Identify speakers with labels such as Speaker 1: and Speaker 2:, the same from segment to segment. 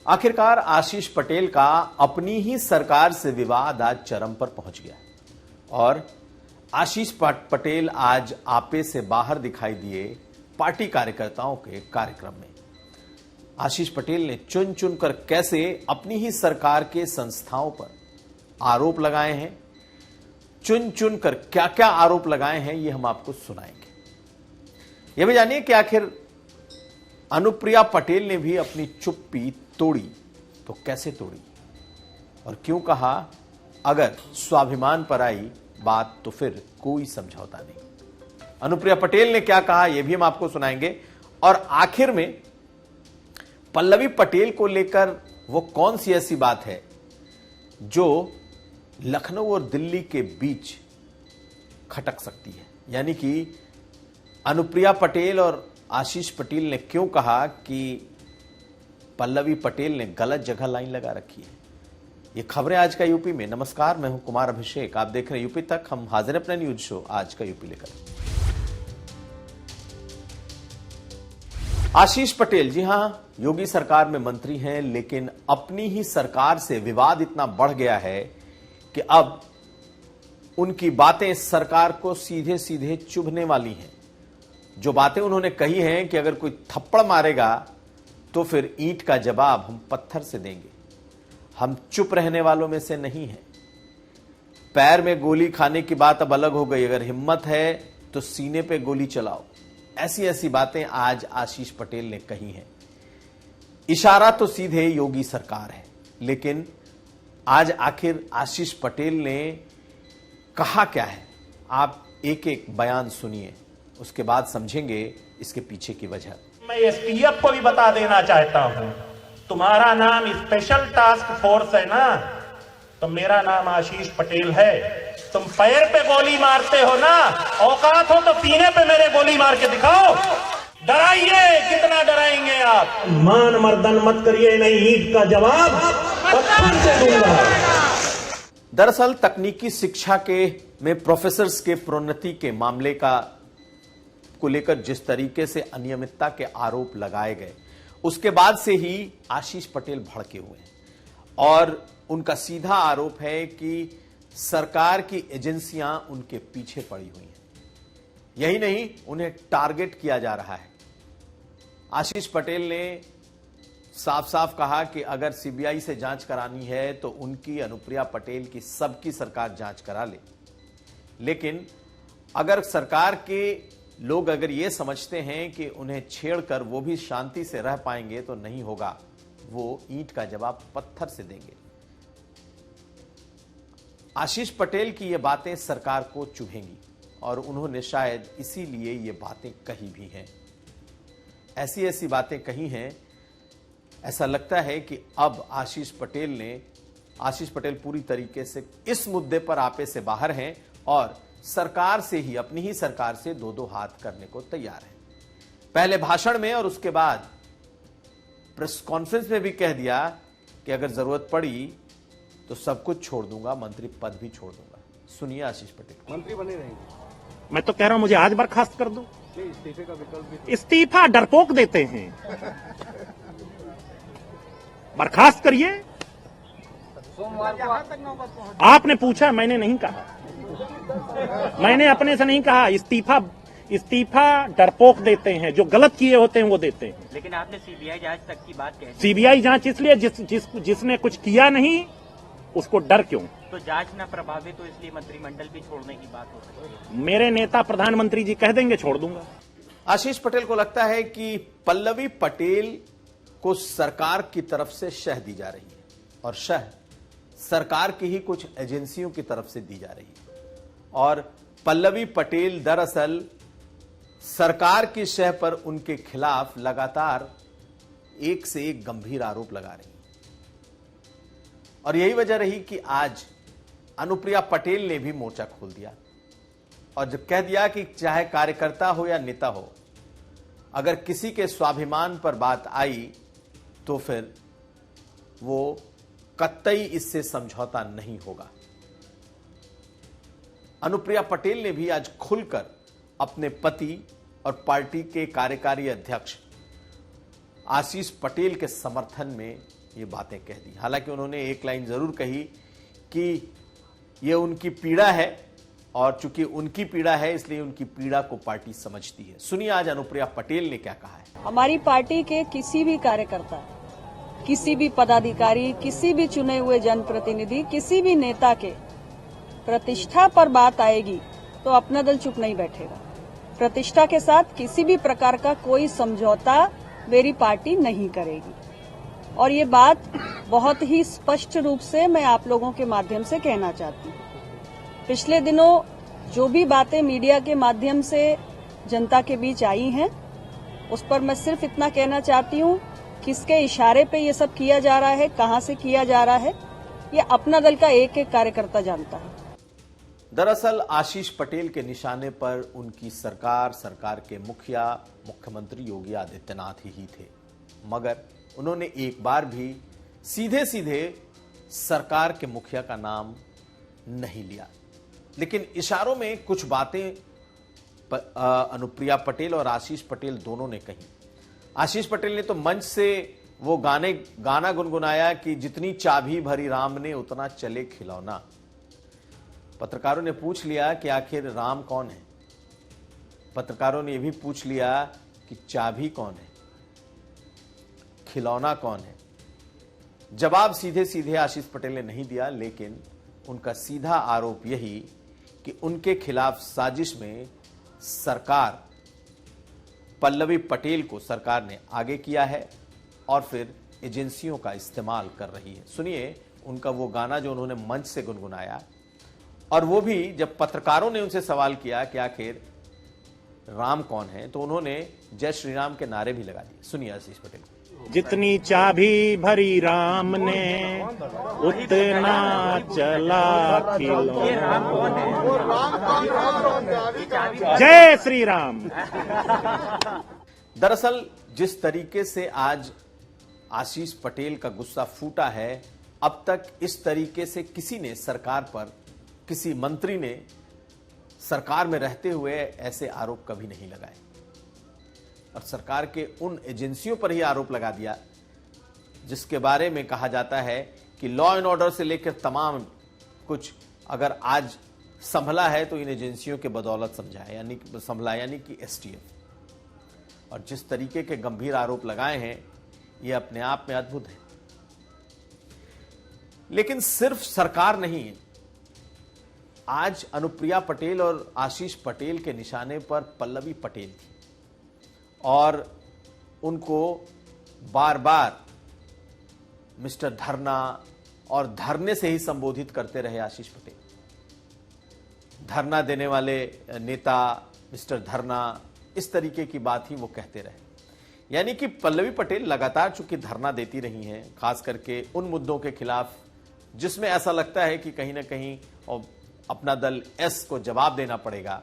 Speaker 1: आखिरकार आशीष पटेल का अपनी ही सरकार से विवाद आज चरम पर पहुंच गया और आशीष पटेल आज आपे से बाहर दिखाई दिए पार्टी कार्यकर्ताओं के कार्यक्रम में। आशीष पटेल ने चुन चुनकर कैसे अपनी ही सरकार के संस्थाओं पर आरोप लगाए हैं, चुन चुनकर क्या क्या आरोप लगाए हैं, ये हम आपको सुनाएंगे। यह भी जानिए कि आखिर अनुप्रिया पटेल ने भी अपनी चुप्पी तोड़ी तो कैसे तोड़ी और क्यों कहा अगर स्वाभिमान पर आई बात तो फिर कोई समझौता नहीं। अनुप्रिया पटेल ने क्या कहा यह भी हम आपको सुनाएंगे और आखिर में पल्लवी पटेल को लेकर वो कौन सी ऐसी बात है जो लखनऊ और दिल्ली के बीच खटक सकती है, यानी कि अनुप्रिया पटेल और आशीष पटेल ने क्यों कहा कि पल्लवी पटेल ने गलत जगह लाइन लगा रखी है। ये खबरें आज का यूपी में। नमस्कार, मैं हूं कुमार अभिषेक, आप देख रहे हैं यूपी तक। हम हाजिर हैं अपने न्यूज शो आज का यूपी लेकर। आशीष पटेल, जी हां, योगी सरकार में मंत्री हैं, लेकिन अपनी ही सरकार से विवाद इतना बढ़ गया है कि अब उनकी बातें सरकार को सीधे सीधे चुभने वाली हैं। जो बातें उन्होंने कही हैं कि अगर कोई थप्पड़ मारेगा तो फिर ईंट का जवाब हम पत्थर से देंगे, हम चुप रहने वालों में से नहीं हैं। पैर में गोली खाने की बात अब अलग हो गई, अगर हिम्मत है तो सीने पे गोली चलाओ। ऐसी ऐसी बातें आज आशीष पटेल ने कही हैं। इशारा तो सीधे योगी सरकार है, लेकिन आज आखिर आशीष पटेल ने कहा क्या है, आप एक एक बयान सुनिए, उसके बाद समझेंगे इसके पीछे की वजह।
Speaker 2: मैं एसटीएफ को भी बता देना चाहता हूं, तुम्हारा नाम स्पेशल टास्क फोर्स है ना, तो मेरा नाम आशीष पटेल है। तुम पैर पे गोली मारते हो ना, औकात हो तो सीने पे मेरे गोली मार के दिखाओ। डराइए, कितना डराएंगे आप? मान मर्दन मत करिए, नहीं ईंट का जवाब पत्थर से दूंगा।
Speaker 1: दरअसल तकनीकी शिक्षा के में प्रोफेसर्स के प्रोन्नति के मामले को लेकर जिस तरीके से अनियमितता के आरोप लगाए गए, उसके बाद से ही आशीष पटेल भड़के हुए हैं और उनका सीधा आरोप है कि सरकार की एजेंसियां उनके पीछे पड़ी हुई हैं। यही नहीं, उन्हें टारगेट किया जा रहा है। आशीष पटेल ने साफ साफ कहा कि अगर सीबीआई से जांच करानी है तो उनकी, अनुप्रिया पटेल की, सबकी सरकार जांच करा ले। लेकिन अगर सरकार के लोग अगर ये समझते हैं कि उन्हें छेड़कर वो भी शांति से रह पाएंगे तो नहीं होगा, वो ईंट का जवाब पत्थर से देंगे। आशीष पटेल की ये बातें सरकार को चुभेंगी और उन्होंने शायद इसीलिए ये बातें कही भी हैं। ऐसी ऐसी बातें कही हैं, ऐसा लगता है कि अब आशीष पटेल पूरी तरीके से इस मुद्दे पर आपे से बाहर हैं और सरकार से ही, अपनी ही सरकार से दो दो हाथ करने को तैयार है। पहले भाषण में और उसके बाद प्रेस कॉन्फ्रेंस में भी कह दिया कि अगर जरूरत पड़ी तो सब कुछ छोड़ दूंगा, मंत्री पद भी छोड़ दूंगा। सुनिए आशीष पटेल।
Speaker 3: मंत्री बने रहेंगे?
Speaker 2: मैं तो कह रहा हूं मुझे आज बर्खास्त कर दो।
Speaker 3: इस्तीफे का विकल्प भी?
Speaker 2: इस्तीफा डरपोक देते हैं, बर्खास्त करिए।
Speaker 3: सोमवार को
Speaker 2: आपने पूछा, मैंने नहीं कहा, मैंने अपने से नहीं कहा। इस्तीफा डरपोक देते हैं, जो गलत किए होते हैं वो देते हैं।
Speaker 4: लेकिन आपने सीबीआई जांच तक की बात कही।
Speaker 2: सीबीआई जांच इसलिए जिसने कुछ किया नहीं उसको डर क्यों?
Speaker 4: तो जांच न प्रभावित हो इसलिए मंत्रिमंडल भी छोड़ने की बात हो रही है।
Speaker 2: मेरे नेता प्रधानमंत्री जी कह देंगे छोड़ दूंगा।
Speaker 1: आशीष पटेल को लगता है कि पल्लवी पटेल को सरकार की तरफ से शह दी जा रही है और शह सरकार की ही कुछ एजेंसियों की तरफ से दी जा रही है और पल्लवी पटेल दरअसल सरकार की शह पर उनके खिलाफ लगातार एक से एक गंभीर आरोप लगा रही है। और यही वजह रही कि आज अनुप्रिया पटेल ने भी मोर्चा खोल दिया और जब कह दिया कि चाहे कार्यकर्ता हो या नेता हो, अगर किसी के स्वाभिमान पर बात आई तो फिर वो कतई इससे समझौता नहीं होगा। अनुप्रिया पटेल ने भी आज खुलकर अपने पति और पार्टी के कार्यकारी अध्यक्ष आशीष पटेल के समर्थन में ये बातें कह दी। हालांकि उन्होंने एक लाइन जरूर कही कि ये उनकी पीड़ा है और चूंकि उनकी पीड़ा है इसलिए उनकी पीड़ा को पार्टी समझती है। सुनिए आज अनुप्रिया पटेल ने क्या कहा है।
Speaker 5: हमारी पार्टी के किसी भी कार्यकर्ता, किसी भी पदाधिकारी, किसी भी चुने हुए जनप्रतिनिधि, किसी भी नेता के प्रतिष्ठा पर बात आएगी तो अपना दल चुप नहीं बैठेगा। प्रतिष्ठा के साथ किसी भी प्रकार का कोई समझौता मेरी पार्टी नहीं करेगी और ये बात बहुत ही स्पष्ट रूप से मैं आप लोगों के माध्यम से कहना चाहती हूँ। पिछले दिनों जो भी बातें मीडिया के माध्यम से जनता के बीच आई हैं, उस पर मैं सिर्फ इतना कहना चाहती हूँ, किसके इशारे पे ये सब किया जा रहा है, कहां से किया जा रहा है, ये अपना दल का एक एक कार्यकर्ता जानता है।
Speaker 1: दरअसल आशीष पटेल के निशाने पर उनकी सरकार के मुखिया मुख्यमंत्री योगी आदित्यनाथ ही थे, मगर उन्होंने एक बार भी सीधे सीधे सरकार के मुखिया का नाम नहीं लिया। लेकिन इशारों में कुछ बातें अनुप्रिया पटेल और आशीष पटेल दोनों ने कही। आशीष पटेल ने तो मंच से वो गाना गुनगुनाया कि जितनी चाबी भरी राम ने उतना चले खिलौना। पत्रकारों ने पूछ लिया कि आखिर राम कौन है। पत्रकारों ने यह भी पूछ लिया कि चाबी कौन है, खिलौना कौन है। जवाब सीधे सीधे आशीष पटेल ने नहीं दिया, लेकिन उनका सीधा आरोप यही कि उनके खिलाफ साजिश में सरकार, पल्लवी पटेल को सरकार ने आगे किया है और फिर एजेंसियों का इस्तेमाल कर रही है। सुनिए उनका वो गाना जो उन्होंने मंच से गुनगुनाया, और वो भी जब पत्रकारों ने उनसे सवाल किया कि आखिर राम कौन है, तो उन्होंने जय श्री राम के नारे भी लगा दिए। सुनिए आशीष पटेल।
Speaker 2: जितनी चाबी भरी राम ने उतना चला खिलौना। जय श्री राम।
Speaker 1: दरअसल जिस तरीके से आज आशीष पटेल का गुस्सा फूटा है, अब तक इस तरीके से किसी ने सरकार पर, किसी मंत्री ने सरकार में रहते हुए ऐसे आरोप कभी नहीं लगाए और सरकार के उन एजेंसियों पर ही आरोप लगा दिया जिसके बारे में कहा जाता है कि लॉ एंड ऑर्डर से लेकर तमाम कुछ अगर आज संभला है तो इन एजेंसियों के बदौलत संभला, यानी कि एसटीएफ। और जिस तरीके के गंभीर आरोप लगाए हैं ये अपने आप में अद्भुत है। लेकिन सिर्फ सरकार नहीं, आज अनुप्रिया पटेल और आशीष पटेल के निशाने पर पल्लवी पटेल थी और उनको बार बार मिस्टर धरना और धरने से ही संबोधित करते रहे आशीष पटेल। धरना देने वाले नेता मिस्टर धरना, इस तरीके की बात ही वो कहते रहे। यानी कि पल्लवी पटेल लगातार चूंकि धरना देती रही हैं, खास करके उन मुद्दों के खिलाफ जिसमें ऐसा लगता है कि कहीं ना कहीं और अपना दल एस को जवाब देना पड़ेगा,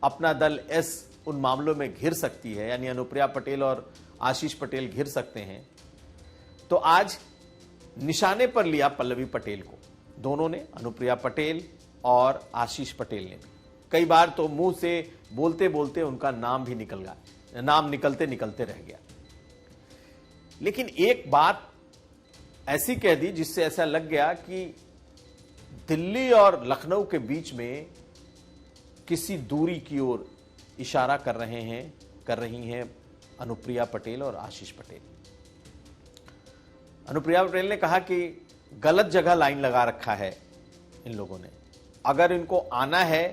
Speaker 1: अपना दल एस उन मामलों में घिर सकती है, यानी अनुप्रिया पटेल और आशीष पटेल घिर सकते हैं। तो आज निशाने पर लिया पल्लवी पटेल को, दोनों ने, अनुप्रिया पटेल और आशीष पटेल ने भी। कई बार तो मुंह से बोलते बोलते उनका नाम भी नाम निकलते निकलते रह गया। लेकिन एक बात ऐसी कह दी जिससे ऐसा लग गया कि दिल्ली और लखनऊ के बीच में किसी दूरी की ओर इशारा कर रही हैं अनुप्रिया पटेल और आशीष पटेल। अनुप्रिया पटेल ने कहा कि गलत जगह लाइन लगा रखा है इन लोगों ने, अगर इनको आना है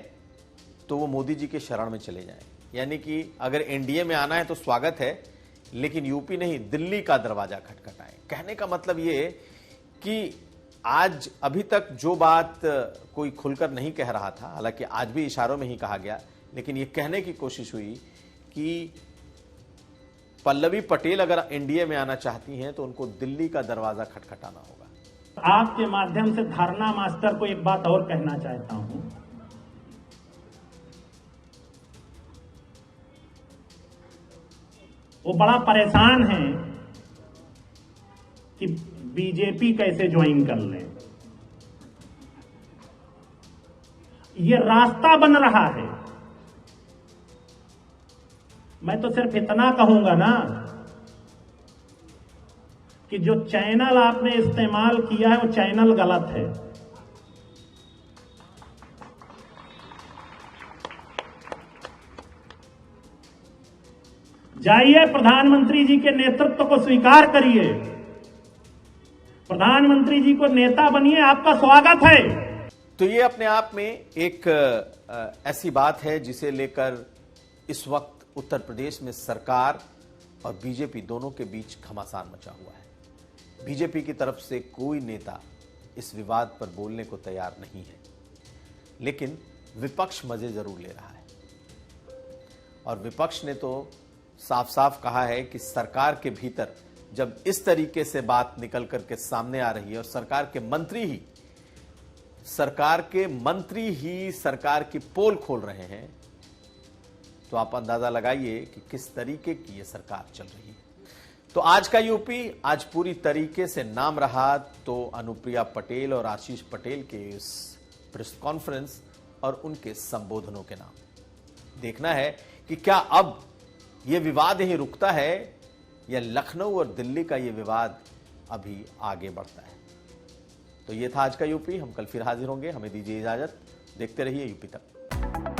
Speaker 1: तो वो मोदी जी के शरण में चले जाएं। यानी कि अगर एनडीए में आना है तो स्वागत है, लेकिन यूपी नहीं दिल्ली का दरवाजा खटखटाएं। कहने का मतलब ये कि आज अभी तक जो बात कोई खुलकर नहीं कह रहा था, हालांकि आज भी इशारों में ही कहा गया, लेकिन ये कहने की कोशिश हुई कि पल्लवी पटेल अगर एनडीए में आना चाहती हैं तो उनको दिल्ली का दरवाजा खटखटाना होगा।
Speaker 2: आपके माध्यम से धरना मास्टर को एक बात और कहना चाहता हूं। वो बड़ा परेशान है कि बीजेपी कैसे ज्वाइन कर ले। ये रास्ता बन रहा है। मैं तो सिर्फ इतना कहूंगा ना कि जो चैनल आपने इस्तेमाल किया है वो चैनल गलत है। जाइए प्रधानमंत्री जी के नेतृत्व को स्वीकार करिए, प्रधानमंत्री जी को नेता बनिए, आपका स्वागत है।
Speaker 1: तो ये अपने आप में एक ऐसी बात है जिसे लेकर इस वक्त उत्तर प्रदेश में सरकार और बीजेपी दोनों के बीच घमासान मचा हुआ है। बीजेपी की तरफ से कोई नेता इस विवाद पर बोलने को तैयार नहीं है, लेकिन विपक्ष मजे जरूर ले रहा है। और विपक्ष ने तो साफ साफ कहा है कि सरकार के भीतर जब इस तरीके से बात निकल करके सामने आ रही है और सरकार के मंत्री ही सरकार की पोल खोल रहे हैं, तो आप अंदाजा लगाइए कि किस तरीके की ये सरकार चल रही है। तो आज का यूपी आज पूरी तरीके से नाम रहा तो अनुप्रिया पटेल और आशीष पटेल के इस प्रेस कॉन्फ्रेंस और उनके संबोधनों के नाम। देखना है कि क्या अब यह विवाद ही रुकता है या लखनऊ और दिल्ली का यह विवाद अभी आगे बढ़ता है। तो यह था आज का यूपी। हम कल फिर हाजिर होंगे। हमें दीजिए इजाजत। देखते रहिए यूपी तक।